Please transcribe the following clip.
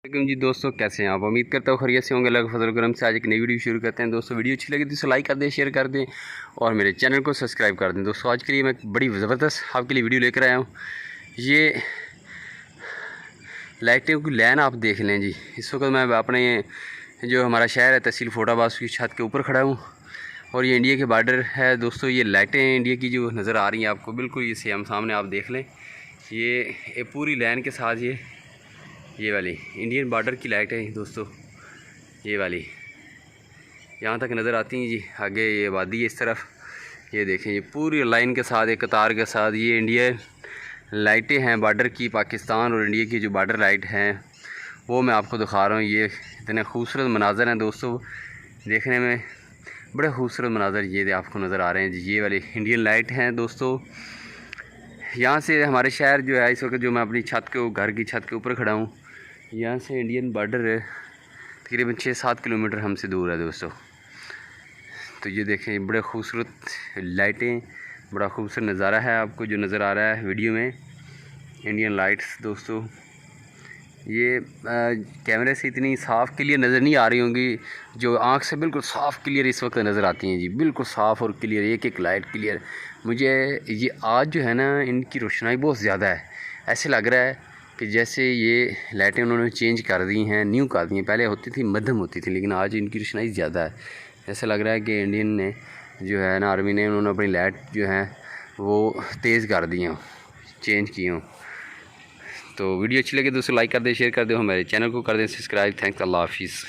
वालेकुम जी दोस्तों, कैसे हैं आप। उम्मीद करता हूँ खैरियत से होंगे। अल्लाह के फजल करम से आज एक नई वीडियो शुरू करते हैं। दोस्तों वीडियो अच्छी लगी तो लाइक कर दें, शेयर कर दें और मेरे चैनल को सब्सक्राइब कर दें। दोस्तों आज के लिए मैं बड़ी ज़बरदस्त आपके लिए वीडियो लेकर आया हूँ। ये लाइटों की लाइन आप देख लें जी। इस वक्त मैं अपने जो हमारा शहर है तहसील फोटाबाद की छत के ऊपर खड़ा हूँ और ये इंडिया के बॉर्डर है। दोस्तों ये लाइटें इंडिया की जो नज़र आ रही हैं आपको, बिल्कुल ये सेम सामने आप देख लें। ये पूरी लाइन के साथ ये वाली इंडियन बॉर्डर की लाइट है दोस्तों। ये वाली यहाँ तक नज़र आती हैं जी। आगे ये वादी है इस तरफ, ये देखें ये पूरी लाइन के साथ एक कतार के साथ ये इंडियन लाइटें हैं बॉर्डर की। पाकिस्तान और इंडिया की जो बॉर्डर लाइट हैं वो मैं आपको दिखा रहा हूँ। ये इतने खूबसूरत मनाज़र हैं दोस्तों, देखने में बड़े खूबसूरत मनाज़र ये आपको नज़र आ रहे हैं जी। ये वाली इंडियन लाइट हैं दोस्तों। यहाँ से हमारे शहर जो है इस वक्त, जो मैं अपनी छत के घर की छत के ऊपर खड़ा हूँ, यहाँ से इंडियन बॉर्डर तकरीबन 6-7 किलोमीटर हमसे दूर है दोस्तों। तो ये देखें बड़े खूबसूरत लाइटें, बड़ा खूबसूरत नज़ारा है आपको जो नज़र आ रहा है वीडियो में। इंडियन लाइट्स दोस्तों ये कैमरे से इतनी साफ़ क्लियर नज़र नहीं आ रही होंगी, जो आँख से बिल्कुल साफ़ क्लियर इस वक्त नज़र आती हैं जी। बिल्कुल साफ़ और क्लियर, एक एक लाइट क्लियर। मुझे ये आज जो है ना इनकी रोशनाई बहुत ज़्यादा है। ऐसे लग रहा है कि जैसे ये लाइटें उन्होंने चेंज कर दी हैं, न्यू कर दी हैं। पहले होती थी मध्यम होती थी, लेकिन आज इनकी रोशनाई ज़्यादा है। ऐसा लग रहा है कि इंडियन ने जो है ना आर्मी ने उन्होंने अपनी लाइट जो है वो तेज़ कर दी हों, चेंज की हों। तो वीडियो अच्छी लगे दोस्तों लाइक कर दें, शेयर कर दें, हमारे चैनल को कर दें सब्सक्राइब। थैंक्स, अल्लाह हाफिज़।